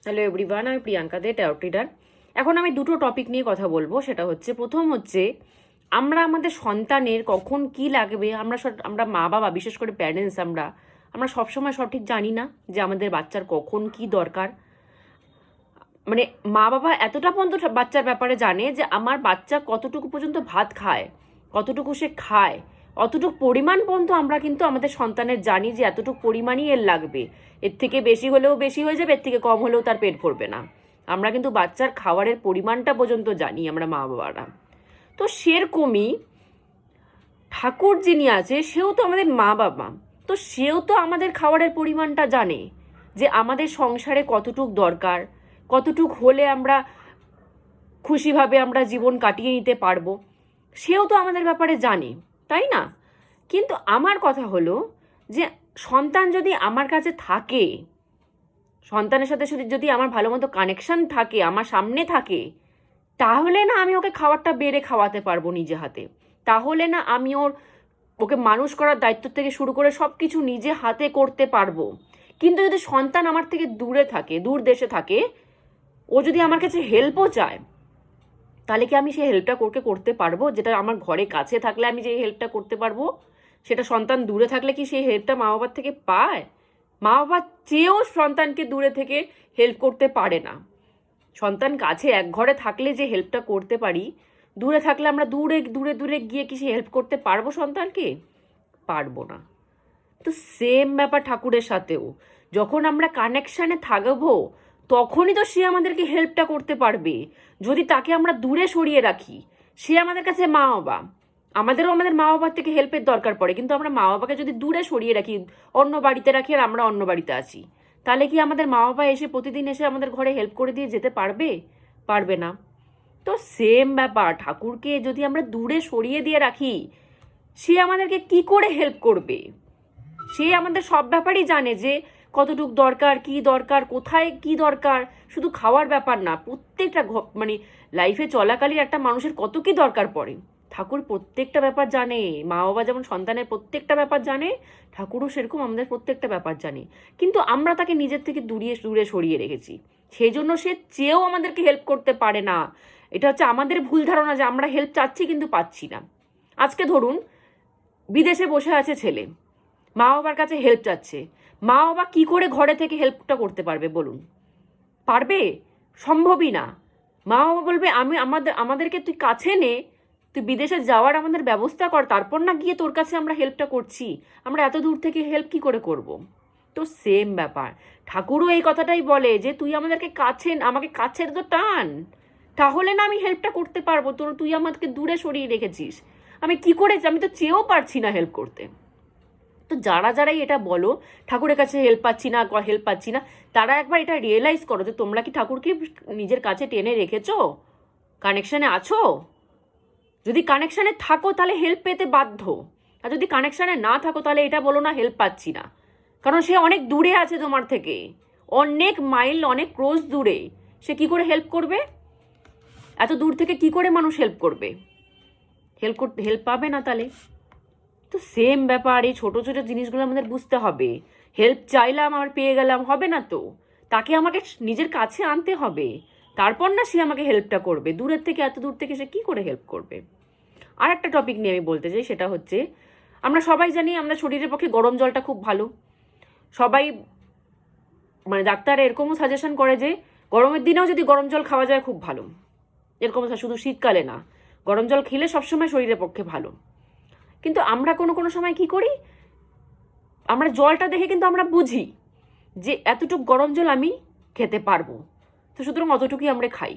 Hello everyone, আমি প্রিয়াঙ্কা দে, taro reader. এখন আমি দুটো টপিক নিয়ে কথা বলবো। সেটা হচ্ছে, প্রথম হচ্ছে আমরা আমাদের সন্তানের কখন কি লাগবে, আমরা মা বাবা, বিশেষ করে প্যারেন্টস, আমরা সবসময় সঠিক জানি না যে আমাদের বাচ্চার কখন কি দরকার। মানে মা বাবা এতটা পর্যন্ত বাচ্চার ব্যাপারে জানে যে আমার বাচ্চা কতটুকু পর্যন্ত ভাত খায়, কতটুকু সে খায়, অতটুকু পরিমাণ পর্যন্ত আমরা কিন্তু আমাদের সন্তানের জানি যে এতটুকু পরিমাণই এর লাগবে। এর থেকে বেশি হলেও বেশি হয়ে যাবে, এর থেকে কম হলেও তার পেট ভরবে না। আমরা কিন্তু বাচ্চার খাবারের পরিমাণটা পর্যন্ত জানি আমরা মা বাবারা। তো সেরকমই ঠাকুর যিনি আছে সেও তো আমাদের মা বাবা, তো সেও তো আমাদের খাবারের পরিমাণটা জানে যে আমাদের সংসারে কতটুক দরকার, কতটুক হলে আমরা খুশিভাবে আমরা জীবন কাটিয়ে নিতে পারবো। সেও তো আমাদের ব্যাপারে জানে, তাই না? কিন্তু আমার কথা হলো যে সন্তান যদি আমার কাছে থাকে, সন্তানের সাথে যদি আমার ভালো মতো কানেকশন থাকে, আমার সামনে থাকে, তাহলে না আমি ওকে খাবারটা বেড়ে খাওয়াতে পারবো নিজে হাতে। তাহলে না আমি ওকে মানুষ করার দায়িত্ব থেকে শুরু করে সব কিছু নিজে হাতে করতে পারবো। কিন্তু যদি সন্তান আমার থেকে দূরে থাকে, দূর দেশে থাকে, ও যদি আমার কাছে হেল্পও চায়, তাহলে কি আমি সেই হেল্পটা করতে পারবো? যেটা আমার ঘরে কাছে থাকলে আমি যে হেল্পটা করতে পারবো, সেটা সন্তান দূরে থাকলে কি সেই হেল্পটা মা বাবার থেকে পায়? মা বাবার চেয়েও সন্তানকে দূরে থেকে হেল্প করতে পারে না। সন্তান কাছে এক ঘরে থাকলে যে হেল্পটা করতে পারি, দূরে থাকলে আমরা দূরে দূরে দূরে গিয়ে কি সে হেল্প করতে পারবো সন্তানকে? পারবো না। তো সেম ব্যাপার ঠাকুরের সাথেও, যখন আমরা কানেকশানে থাকবো তখনই তো সে আমাদেরকে হেল্পটা করতে পারবে। যদি তাকে আমরা দূরে সরিয়ে রাখি, সে আমাদের কাছে মা বাবা, আমাদেরও আমাদের মা বাবার থেকে হেল্পের দরকার পড়ে, কিন্তু আমরা মা বাবাকে যদি দূরে সরিয়ে রাখি, অন্য বাড়িতে রাখি আর আমরা অন্য বাড়িতে আছি, তাহলে কি আমাদের মা বাবা এসে প্রতিদিন এসে আমাদের ঘরে হেল্প করে দিয়ে যেতে পারবে? পারবে না। তো সেম ব্যাপার, ঠাকুরকে যদি আমরা দূরে সরিয়ে দিয়ে রাখি, সে আমাদেরকে কি করে হেল্প করবে? সে আমাদের সব ব্যাপারই জানে যে কতটুকু দরকার, কি দরকার, কোথায় কি দরকার। শুধু খাওয়ার ব্যাপার না, প্রত্যেকটা মানে লাইফে চলাকালীন একটা মানুষের কত কি দরকার পড়ে, ঠাকুর প্রত্যেকটা ব্যাপার জানে। মা বাবা যেমন সন্তানের প্রত্যেকটা ব্যাপার জানে, ঠাকুরও সেরকম আমাদের প্রত্যেকটা ব্যাপার জানে। কিন্তু আমরা তাকে নিজের থেকে দূরে দূরে সরিয়ে রেখেছি, সেই জন্য সে চেয়েও আমাদেরকে হেল্প করতে পারে না। এটা হচ্ছে আমাদের ভুল ধারণা যে আমরা হেল্প চাচ্ছি কিন্তু পাচ্ছি না। আজকে ধরুন বিদেশে বসে আছে ছেলে, মা বাবার কাছে হেল্প চাচ্ছে, মা বাবা কি করে ঘরে থেকে হেল্পটা করতে পারবে বলুন? পারবে? সম্ভবই না। মা বাবা বলবে আমাদেরকে তুই কাছে নে, তুই বিদেশে যাওয়ার আমাদের ব্যবস্থা কর, তারপর না গিয়ে তোর কাছে আমরা হেল্পটা করছি। আমরা এত দূর থেকে হেল্প কি করে করব? তো সেম ব্যাপার, ঠাকুরও এই কথাটাই বলে যে তুই আমাদেরকে আমাকে কাছের তো টান, তাহলে না আমি হেল্পটা করতে পারবো। তুই আমাদেরকে দূরে সরিয়ে রেখেছিস, আমি কি করে, আমি তো চেয়েও পারছি না হেল্প করতে। তো যারাই এটা বলো ঠাকুরের কাছে হেল্প পাচ্ছি না, তারা একবার এটা রিয়েলাইজ করো যে তোমরা কি ঠাকুরকে নিজের কাছে টেনে রেখেছো? কানেকশানে আছো? যদি কানেকশানে থাকো তাহলে হেল্প পেতে বাধ্য, আর যদি কানেকশানে না থাকো তাহলে এটা বলো না হেল্প পাচ্ছি না। কারণ সে অনেক দূরে আছে তোমার থেকে, অনেক মাইল, অনেক ক্রোশ দূরে। সে কি করে হেল্প করবে? এত দূর থেকে কি করে মানুষ হেল্প করবে? হেল্প পাবে না তাহলে। তো সেম ব্যাপার, এই ছোটো ছোটো জিনিসগুলো আমাদের বুঝতে হবে। হেল্প চাইলাম আর পেয়ে গেলাম হবে না তো, তাকে আমাকে নিজের কাছে আনতে হবে, তারপর না সে আমাকে হেল্পটা করবে। দূরের থেকে, এত দূর থেকে সে কী করে হেল্প করবে? আর একটা টপিক নিয়ে আমি বলতে চাই, সেটা হচ্ছে আমরা সবাই জানি আমাদের শরীরের পক্ষে গরম জলটা খুব ভালো। সবাই মানে ডাক্তার এরকমও সাজেশন করে যে গরমের দিনেও যদি গরম জল খাওয়া যায় খুব ভালো। এরকম শুধু শীতকালে না, গরম জল খেলে সবসময় শরীরের পক্ষে ভালো। কিন্তু আমরা কোনো সময় কি করি, আমরা জলটা দেখে কিন্তু আমরা বুঝি যে এতটুকু গরম জল আমি খেতে পারবো, তো সুতরাং অতটুকুই আমরা খাই।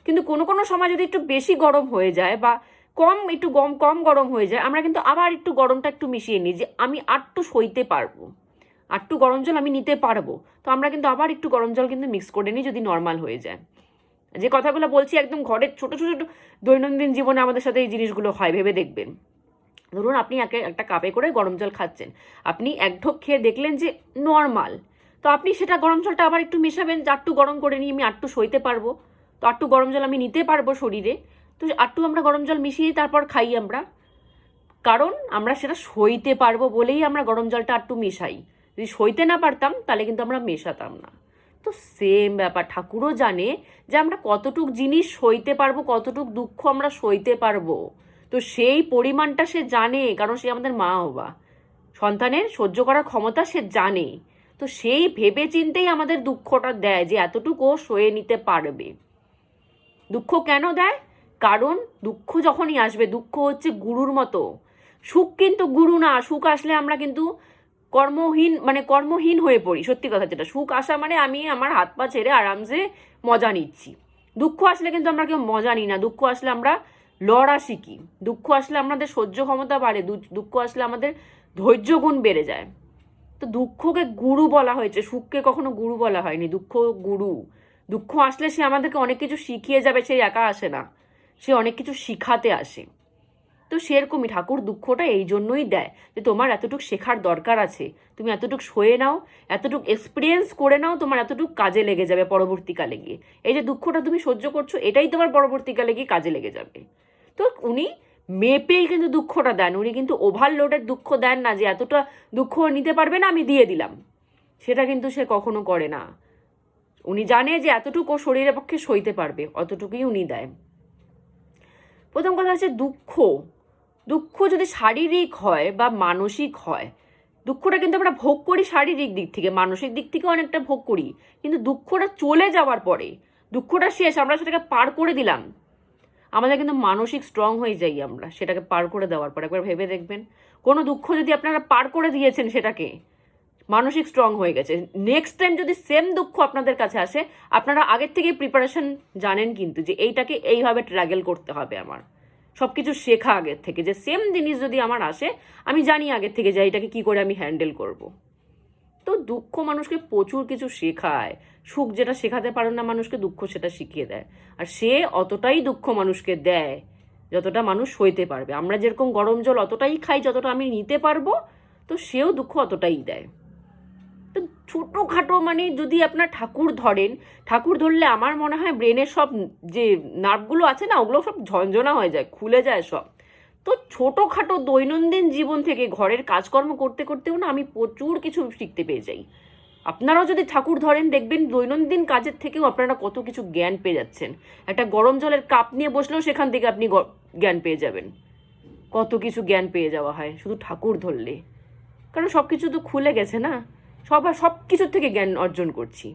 কিন্তু কোনো সময় যদি একটু বেশি গরম হয়ে যায় বা কম গরম হয়ে যায়, আমরা কিন্তু আবার একটু গরমটা একটু মিশিয়ে নিই যে আমি আরটু সইতে পারবো, আরটু গরম জল আমি নিতে পারবো। তো আমরা কিন্তু আবার একটু গরম জল কিন্তু মিক্স করে নিই যদি নর্মাল হয়ে যায়। যে কথাগুলো বলছি একদম ঘরের ছোটো দৈনন্দিন জীবনে আমাদের সাথে এই জিনিসগুলো হয়, ভেবে দেখবেন। ধরুন আপনি একটা কাপে করে গরম জল খাচ্ছেন, আপনি এক ঢোক খেয়ে দেখলেন যে নর্মাল, তো আপনি সেটা গরম জলটা আবার একটু মেশাবেন যে আরটু গরম করে নিই, আমি আরটু সইতে পারবো, তো আরটু গরম জল আমি নিতে পারবো শরীরে, তো আরটু আমরা গরম জল মিশিয়ে তারপর খাই আমরা। কারণ আমরা সেটা সইতে পারবো বলেই আমরা গরম জলটা আরটু মেশাই। যদি সইতে না পারতাম তাহলে কিন্তু আমরা মেশাতাম না। তো সেম ব্যাপার, ঠাকুরও জানে যে আমরা কতটুক জিনিস সইতে পারবো, কতটুক দুঃখ আমরা সইতে পারবো। তো সেই পরিমাণটা সে জানে, কারণ সে আমাদের মা বাবা, সন্তানের সহ্য করার ক্ষমতা সে জানে। তো সেই ভেবে চিন্তেই আমাদের দুঃখটা দেয় যে এতটুকু ও সয়ে নিতে পারবে। দুঃখ কেন দেয়? কারণ দুঃখ যখনই আসবে, দুঃখ হচ্ছে গুরুর মতো। সুখ কিন্তু গুরু না। সুখ আসলে আমরা কিন্তু কর্মহীন হয়ে পড়ি। সত্যি কথা যেটা, সুখ আসা মানে আমি আমার হাত পা ছেড়ে আরামসে মজা নিচ্ছি। দুঃখ আসলে কিন্তু আমরা কেউ মজা নিই না। দুঃখ আসলে আমরা লড়া শিখি। দুঃখ আসলে আমাদের সহ্য ক্ষমতা বাড়ে। দুঃখ আসলে আমাদের ধৈর্য গুণ বেড়ে যায়। তো দুঃখকে গুরু বলা হয়েছে, সুখকে কখনো গুরু বলা হয়নি। দুঃখ গুরু। দুঃখ আসলে সে আমাদেরকে অনেক কিছু শিখিয়ে যাবে, সে একা আসে না, সে অনেক কিছু শিখাতে আসে। তো সেরকমই ঠাকুর দুঃখটা এই জন্যই দেয় যে তোমার এতটুকু শেখার দরকার আছে, তুমি এতটুকু সয়ে নাও, এতটুকু এক্সপিরিয়েন্স করে নাও, তোমার এতটুকু কাজে লেগে যাবে পরবর্তীকালে গিয়ে। এই যে দুঃখটা তুমি সহ্য করছো, এটাই তোমার পরবর্তীকালে গিয়ে কাজে লেগে যাবে। তো উনি মেপেই কিন্তু দুঃখটা দেন। উনি কিন্তু ওভারলোডের দুঃখ দেন না, যে এতটা দুঃখ নিতে পারবে না আমি দিয়ে দিলাম, সেটা কিন্তু সে কখনো করে না। উনি জানে যে এতটুকু শরীরের পক্ষে সইতে পারবে, অতটুকুই উনি দেয়। প্রথম কথা হচ্ছে দুঃখ। দুঃখ যদি শারীরিক হয় বা মানসিক হয়, দুঃখটা কিন্তু আমরা ভোগ করি শারীরিক দিক থেকে, মানসিক দিক থেকে অনেকটা ভোগ করি। কিন্তু দুঃখটা চলে যাওয়ার পরে, দুঃখটা শেষ, আমরা সেটাকে পার করে দিলাম, আমাদের কিন্তু মানসিক স্ট্রং হয়ে যাই আমরা সেটাকে পার করে দেওয়ার পর। একবার ভেবে দেখবেন, কোনো দুঃখ যদি আপনারা পার করে দিয়েছেন, সেটাকে মানসিক স্ট্রং হয়ে গেছে, নেক্সট টাইম যদি সেম দুঃখ আপনাদের কাছে আসে, আপনারা আগের থেকেই প্রিপারেশন জানেন কিন্তু যে এইটাকে এইভাবে ট্র্যাগেল করতে হবে। আমার সব কিছু শেখা আগের থেকে, যে সেম জিনিস যদি আমার আসে, আমি জানি আগের থেকে যে এইটাকে কী করে আমি হ্যান্ডেল করব। তো দুঃখ মানুষকে প্রচুর কিছু শেখায়। সুখ যেটা শেখাতে পারে না মানুষকে, দুঃখ সেটা শিখিয়ে দেয়। আর সে অতটাই দুঃখ মানুষকে দেয় যতটা মানুষ সইতে পারবে। আমরা যেরকম গরম জল অতটাই খাই যতটা আমি নিতে পারবো, তো সেও দুঃখ অতটাই দেয়। তো ছোটোখাটো মানে যদি আপনার ঠাকুর ধরেন, ঠাকুর ধরলে আমার মনে হয় ব্রেনের সব যে নার্ভগুলো আছে না, ওগুলো সব ঝনঝনা হয়ে যায়, খুলে যায় সব। তো ছোটোখাটো দৈনন্দিন জীবন থেকে, ঘরের কাজকর্ম করতে করতেও না আমি প্রচুর কিছু শিখতে পেয়ে যাই। আপনারাও যদি ঠাকুর ধরেন, দেখবেন দৈনন্দিন কাজের থেকেও আপনারা কত কিছু জ্ঞান পেয়ে যাচ্ছেন। একটা গরম জলের কাপ নিয়ে বসলেও সেখান থেকে আপনি জ্ঞান পেয়ে যাবেন। কত কিছু জ্ঞান পেয়ে যাওয়া হয় শুধু ঠাকুর ধরলে, কারণ সব কিছু তো খুলে গেছে না। সব কিছুর থেকে জ্ঞান অর্জন করছি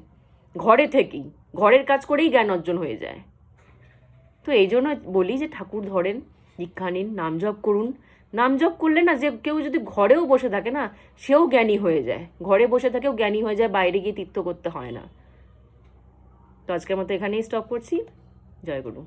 ঘরে থেকেই, ঘরের কাজ করেই জ্ঞান অর্জন হয়ে যায়। তো এই জন্য বলি যে ঠাকুর ধরেন, দীক্ষা নিন, নাম জপ করুন। নাম জপ করলে না, যে কেউ যদি ঘরেও বসে থাকে না, সেও জ্ঞানী হয়ে যায়। ঘরে বসে থাকেও জ্ঞানী হয়ে যায়, বাইরে গিয়ে তীর্থ করতে হয় না। তো আজকের মতো এখানেই স্টপ করছি। জয় গুরু।